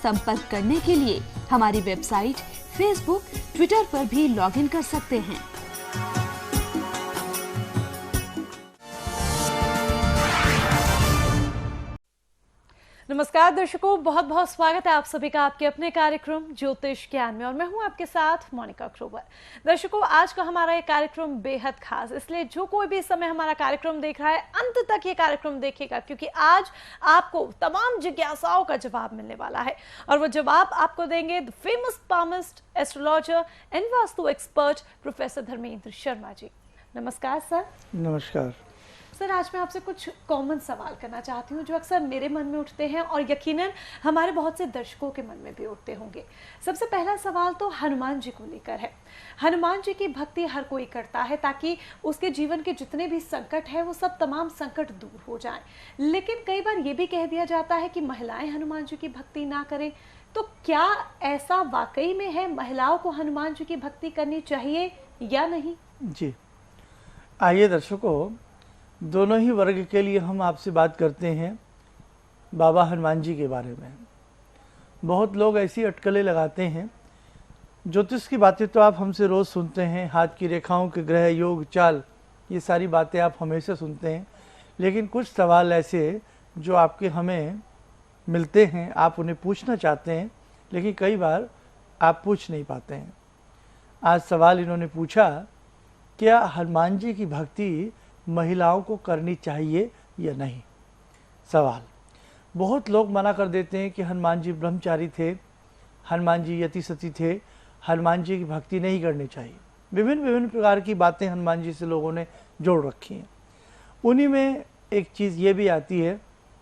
संपर्क करने के लिए हमारी वेबसाइट, फेसबुक, ट्विटर पर भी लॉगिन कर सकते हैं। नमस्कार दर्शकों, बहुत बहुत स्वागत है आप सभी का आपके अपने कार्यक्रम ज्योतिष ज्ञान में, और मैं हूं आपके साथ मोनिका क्रोवर। दर्शकों, आज का हमारा ये कार्यक्रम बेहद खास, इसलिए जो कोई भी इस समय हमारा कार्यक्रम देख रहा है अंत तक ये कार्यक्रम देखेगा, क्योंकि आज आपको तमाम जिज्ञासाओं का जवाब मिलने वाला है। और वो जवाब आपको देंगे the famous palmist, astrologer and vastu expert professor Dharmendra Sharma ji. नमस्कार सर। नमस्कार सर, आज मैं आपसे कुछ कॉमन सवाल करना चाहती हूँ जो अक्सर मेरे मन में उठते हैं और यकीनन हमारे बहुत से दर्शकों के मन में भी उठते होंगे। सबसे पहला सवाल तो हनुमान जी को लेकर है। हनुमान जी की भक्ति हर कोई करता है ताकि उसके जीवन के जितने भी संकट है वो सब तमाम संकट दूर हो जाएं। लेकिन कई बार ये भी कह दिया जाता है कि महिलाएं हनुमान जी की भक्ति ना करें, तो क्या ऐसा वाकई में है? महिलाओं को हनुमान जी की भक्ति करनी चाहिए या नहीं? जी, आइए दर्शकों, दोनों ही वर्ग के लिए हम आपसे बात करते हैं बाबा हनुमान जी के बारे में। बहुत लोग ऐसी अटकलें लगाते हैं। ज्योतिष की बातें तो आप हमसे रोज़ सुनते हैं, हाथ की रेखाओं के ग्रह योग चाल, ये सारी बातें आप हमेशा सुनते हैं। लेकिन कुछ सवाल ऐसे जो आपके हमें मिलते हैं, आप उन्हें पूछना चाहते हैं, लेकिन कई बार आप पूछ नहीं पाते हैं। आज सवाल इन्होंने पूछा, क्या हनुमान जी की भक्ति महिलाओं को करनी चाहिए या नहीं? सवाल। बहुत लोग मना कर देते हैं कि हनुमान जी ब्रह्मचारी थे, हनुमान जी यति सती थे, हनुमान जी की भक्ति नहीं करनी चाहिए। विभिन्न प्रकार की बातें हनुमान जी से लोगों ने जोड़ रखी हैं। उन्हीं में एक चीज़ ये भी आती है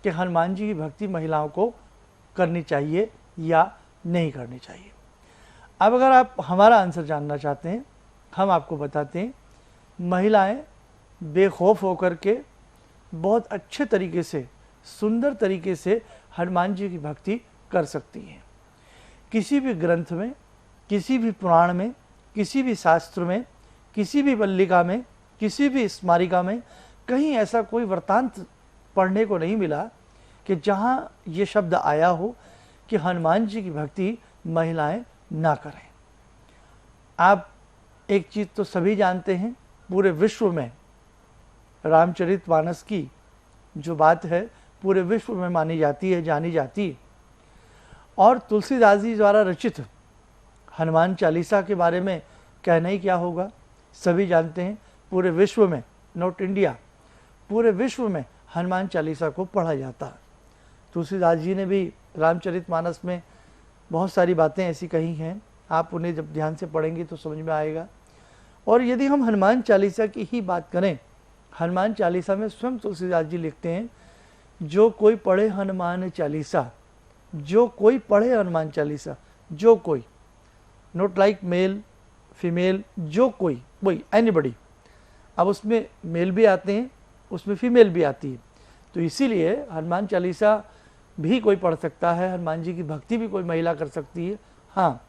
कि हनुमान जी की भक्ति महिलाओं को करनी चाहिए या नहीं करनी चाहिए। अब अगर आप हमारा आंसर जानना चाहते हैं, हम आपको बताते हैं, महिलाएं बेखौफ होकर के बहुत अच्छे तरीके से, सुंदर तरीके से हनुमान जी की भक्ति कर सकती हैं। किसी भी ग्रंथ में, किसी भी पुराण में, किसी भी शास्त्र में, किसी भी मल्लिका में, किसी भी स्मारिका में कहीं ऐसा कोई वृत्तांत पढ़ने को नहीं मिला कि जहाँ ये शब्द आया हो कि हनुमान जी की भक्ति महिलाएं ना करें। आप एक चीज़ तो सभी जानते हैं, पूरे विश्व में रामचरितमानस की जो बात है पूरे विश्व में मानी जाती है, जानी जाती है। और तुलसीदास जी द्वारा रचित हनुमान चालीसा के बारे में कहना ही क्या होगा, सभी जानते हैं। पूरे विश्व में, नॉट इंडिया, पूरे विश्व में हनुमान चालीसा को पढ़ा जाता है। तुलसीदास जी ने भी रामचरितमानस में बहुत सारी बातें ऐसी कही हैं, आप उन्हें जब ध्यान से पढ़ेंगे तो समझ में आएगा। और यदि हम हनुमान चालीसा की ही बात करें, हनुमान चालीसा में स्वयं तुलसीदास जी लिखते हैं, जो कोई पढ़े हनुमान चालीसा, जो कोई पढ़े हनुमान चालीसा, जो कोई, नोट लाइक मेल फीमेल, जो कोई, एनीबडी। अब उसमें मेल भी आते हैं, उसमें फीमेल भी आती है, तो इसीलिए हनुमान चालीसा भी कोई पढ़ सकता है, हनुमान जी की भक्ति भी कोई महिला कर सकती है। हाँ,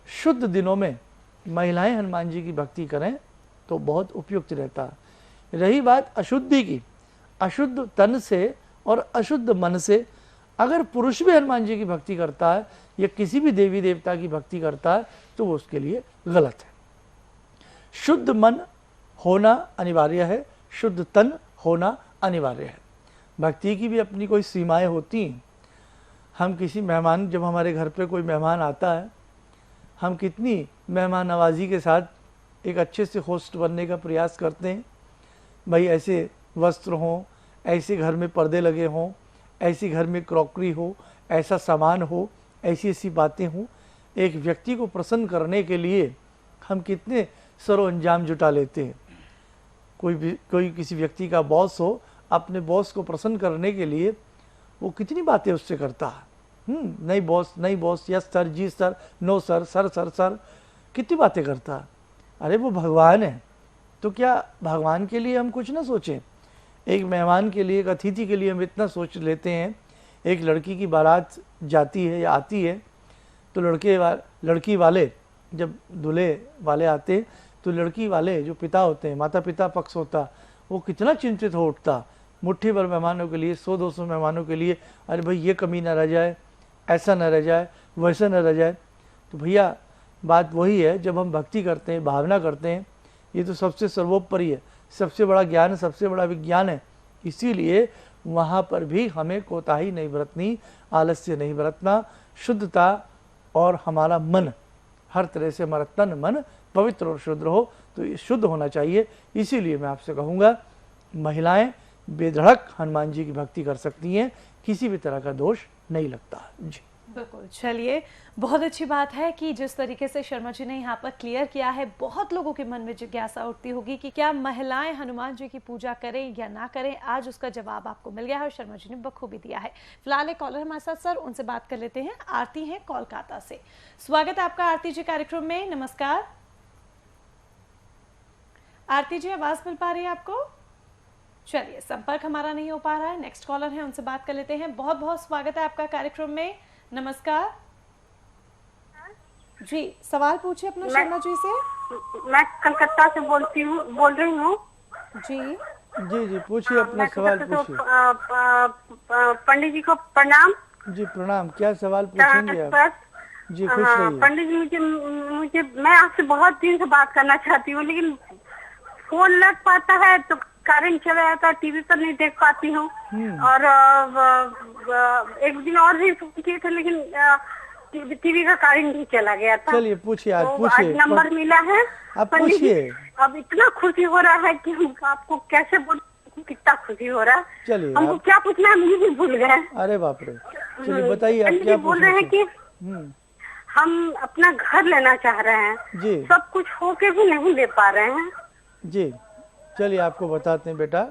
शुद्ध दिनों में महिलाएं हनुमान जी की भक्ति करें तो बहुत उपयुक्त रहता है। रही बात अशुद्धि की, अशुद्ध तन से और अशुद्ध मन से अगर पुरुष भी हनुमान जी की भक्ति करता है या किसी भी देवी देवता की भक्ति करता है तो वो उसके लिए गलत है। शुद्ध मन होना अनिवार्य है, शुद्ध तन होना अनिवार्य है। भक्ति की भी अपनी कोई सीमाएं होती हैं। हम किसी मेहमान, जब हमारे घर पे कोई मेहमान आता है, हम कितनी मेहमान नवाजी के साथ एक अच्छे से होस्ट बनने का प्रयास करते हैं। भाई ऐसे वस्त्र हों, ऐसे घर में पर्दे लगे हों, ऐसी घर में क्रॉकरी हो, ऐसा सामान हो, ऐसी ऐसी बातें हों। एक व्यक्ति को प्रसन्न करने के लिए हम कितने सरो अंजाम जुटा लेते हैं। कोई किसी व्यक्ति का बॉस हो, अपने बॉस को प्रसन्न करने के लिए वो कितनी बातें उससे करता है। नहीं बॉस, यस सर, जी सर, नो सर, सर, कितनी बातें करता है। अरे वो भगवान है, तो क्या भगवान के लिए हम कुछ ना सोचें? एक मेहमान के लिए, एक अतिथि के लिए हम इतना सोच लेते हैं। एक लड़की की बारात जाती है या आती है तो लड़की वाले जब दूल्हे वाले आते तो लड़की वाले जो पिता होते हैं, माता पिता पक्ष होता, वो कितना चिंतित हो उठता। मुट्ठी भर मेहमानों के लिए, 100-200 मेहमानों के लिए, अरे भाई ये कमी ना रह जाए, ऐसा न रह जाए, वैसा न रह जाए। तो भैया बात वही है, जब हम भक्ति करते हैं, भावना करते हैं, ये तो सबसे सर्वोपरि है, सबसे बड़ा ज्ञान, सबसे बड़ा विज्ञान है। इसीलिए वहाँ पर भी हमें कोताही नहीं बरतनी, आलस्य नहीं बरतना, शुद्धता और हमारा मन, हर तरह से हमारा तन मन पवित्र और शुद्ध हो, तो ये शुद्ध होना चाहिए। इसीलिए मैं आपसे कहूँगा, महिलाएं बेधड़क हनुमान जी की भक्ति कर सकती हैं, किसी भी तरह का दोष नहीं लगता जी। बिल्कुल, चलिए, बहुत अच्छी बात है कि जिस तरीके से शर्मा जी ने यहाँ पर क्लियर किया है, बहुत लोगों के मन में जिज्ञासा उठती होगी कि क्या महिलाएं हनुमान जी की पूजा करें या ना करें। आज उसका जवाब आपको मिल गया है और शर्मा जी ने बखूबी दिया है। फिलहाल एक कॉलर हमारे साथ, सर उनसे बात कर लेते हैं। आरती हैं कोलकाता से। स्वागत है आपका आरती जी कार्यक्रम में। नमस्कार आरती जी, आवाज मिल पा रही है आपको? चलिए, संपर्क हमारा नहीं हो पा रहा है। नेक्स्ट कॉलर है, उनसे बात कर लेते हैं। बहुत बहुत स्वागत है आपका कार्यक्रम में। नमस्कार जी, सवाल पूछिए अपना शर्मा जी से। मैं कलकत्ता से बोल रही हूँ जी जी जी, पूछिए अपना सवाल पूछिए। पंडित जी को प्रणाम। जी प्रणाम, क्या सवाल पूछेंगे आप? जी खुश रहिए। पंडित जी, मुझे मैं आपसे बहुत दिन से बात करना चाहती हूँ, लेकिन फोन लग पाता है तो कारण चला जाता है, टीवी पर नहीं देख पाती हूँ। और एक दिन और भी फोन किए थे, लेकिन टीवी का कारण नहीं चला गया था। चलिए पूछिए, आज तो पूछिए। आज नंबर मिला है, आप पूछिए। अब इतना खुशी हो रहा है कि हम आपको कैसे बोल, कितना खुशी हो रहा है। चलिए, हमको क्या पूछना है मुझे भी भूल गए। अरे बाप रे, चलिए बताइए आप क्या बोल रहे हैं कि हम अपना घर लेना चाह रहे हैं जी। सब कुछ होके भी नहीं ले पा रहे हैं जी। चलिए आपको बताते हैं बेटा,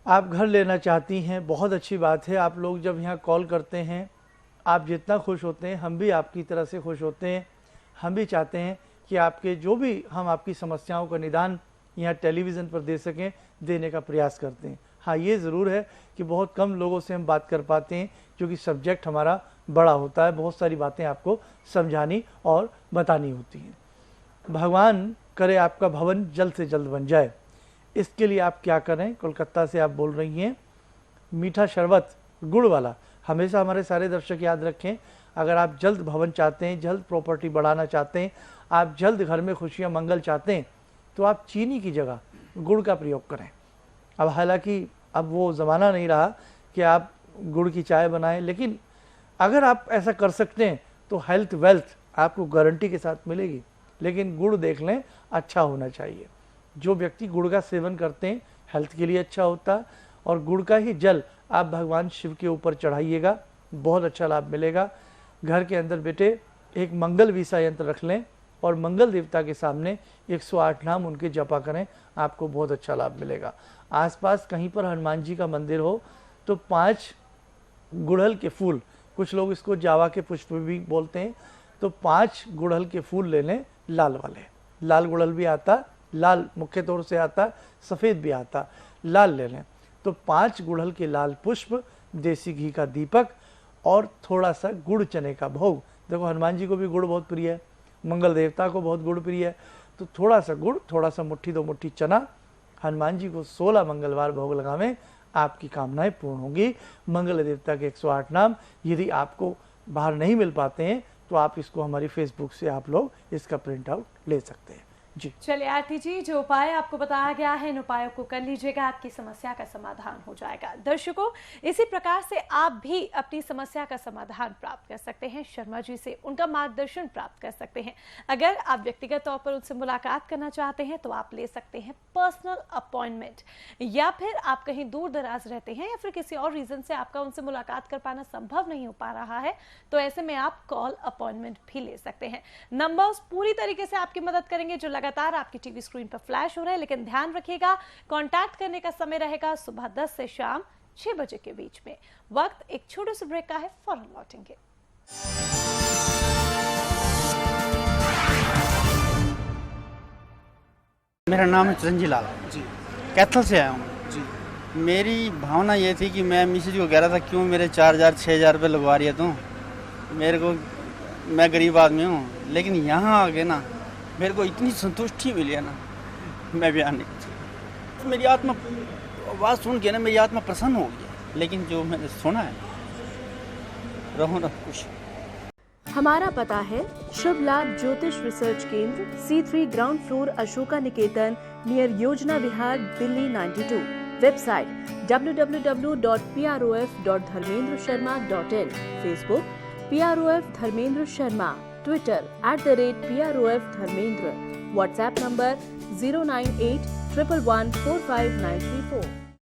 आप घर लेना चाहती हैं, बहुत अच्छी बात है। आप लोग जब यहाँ कॉल करते हैं, आप जितना खुश होते हैं, हम भी आपकी तरह से खुश होते हैं। हम भी चाहते हैं कि आपके जो भी हम आपकी समस्याओं का निदान यहाँ टेलीविज़न पर दे सकें, देने का प्रयास करते हैं। हाँ, ये ज़रूर है कि बहुत कम लोगों से हम बात कर पाते हैं, क्योंकि सब्जेक्ट हमारा बड़ा होता है, बहुत सारी बातें आपको समझानी और बतानी होती हैं। भगवान करे आपका भवन जल्द से जल्द बन जाए। इसके लिए आप क्या करें? कोलकाता से आप बोल रही हैं, मीठा शरबत गुड़ वाला, हमेशा हमारे सारे दर्शक याद रखें, अगर आप जल्द भवन चाहते हैं, जल्द प्रॉपर्टी बढ़ाना चाहते हैं, आप जल्द घर में खुशियां मंगल चाहते हैं, तो आप चीनी की जगह गुड़ का प्रयोग करें। अब हालांकि अब वो ज़माना नहीं रहा कि आप गुड़ की चाय बनाएं, लेकिन अगर आप ऐसा कर सकते हैं तो हेल्थ वेल्थ आपको गारंटी के साथ मिलेगी। लेकिन गुड़ देख लें, अच्छा होना चाहिए। जो व्यक्ति गुड़ का सेवन करते हैं, हेल्थ के लिए अच्छा होता है। और गुड़ का ही जल आप भगवान शिव के ऊपर चढ़ाइएगा, बहुत अच्छा लाभ मिलेगा। घर के अंदर बेटे एक मंगल वीसा यंत्र रख लें और मंगल देवता के सामने 108 नाम उनके जपा करें, आपको बहुत अच्छा लाभ मिलेगा। आसपास कहीं पर हनुमान जी का मंदिर हो तो 5 गुड़हल के फूल, कुछ लोग इसको जावा के पुष्प भी बोलते हैं, तो 5 गुड़हल के फूल ले लें, लाल वाले। लाल गुड़हल भी आता, लाल मुख्य तौर से आता, सफ़ेद भी आता, लाल ले लें। तो 5 गुड़हल के लाल पुष्प, देसी घी का दीपक और थोड़ा सा गुड़ चने का भोग। देखो हनुमान जी को भी गुड़ बहुत प्रिय है, मंगल देवता को बहुत गुड़ प्रिय है, तो थोड़ा सा गुड़, थोड़ा सा मुट्ठी 2 मुट्ठी चना, हनुमान जी को 16 मंगलवार भोग लगावें, आपकी कामनाएं पूर्ण होंगी। मंगल देवता के 108 नाम यदि आपको बाहर नहीं मिल पाते हैं तो आप इसको हमारी फेसबुक से आप लोग इसका प्रिंट आउट ले सकते हैं जी। चलिए आरती जी, जो उपाय आपको बताया गया है, इन उपायों को कर लीजिएगा, आपकी समस्या का समाधान हो जाएगा। दर्शकों, इसी प्रकार से आप भी अपनी समस्या का समाधान प्राप्त कर सकते हैं शर्मा जी से, उनका मार्गदर्शन प्राप्त कर सकते हैं। अगर आप व्यक्तिगत तौर पर उनसे मुलाकात करना चाहते हैं तो आप ले सकते हैं पर्सनल अपॉइंटमेंट, या फिर आप कहीं दूर दराज रहते हैं या फिर किसी और रीजन से आपका उनसे मुलाकात कर पाना संभव नहीं हो पा रहा है, तो ऐसे में आप कॉल अपॉइंटमेंट भी ले सकते हैं। नंबर्स पूरी तरीके से आपकी मदद करेंगे जो लगातार आपकी टीवी स्क्रीन पर फ्लैश हो रहे हैं, लेकिन ध्यान रखिएगा कांटेक्ट करने का समय रहेगा सुबह 10 से शाम 6 बजे के बीच में। वक्त एक छोटे से ब्रेक का है, फौरन लौटेंगे। मेरा नाम है चिरंजी लाल जी, कैथल से आया हूँ जी। मेरी भावना ये थी कि मैं मिसेज को कह रहा था क्यों मेरे 4,000-6,000 रुपये लगवा रही है तो मेरे को, मैं गरीब आदमी हूँ, लेकिन यहाँ आके ना मेरे को इतनी संतुष्टि मिली है ना, मैं बयान नहीं कर। मेरी आत्मा आवाज़ सुन के ना मेरी आत्मा प्रसन्न हो गई है। लेकिन जो मैंने सुना है रहो ना खुश। हमारा पता है शुभ लाभ ज्योतिष research Kendra, C3 ground floor, Ashoka Niketan, near Yojana Vihar, Delhi 92। Website www.prof.dharmendrasharma.in, Facebook PROF Dharmendra Sharma, Twitter @PROF Dharmendra, WhatsApp number 098 111 45934।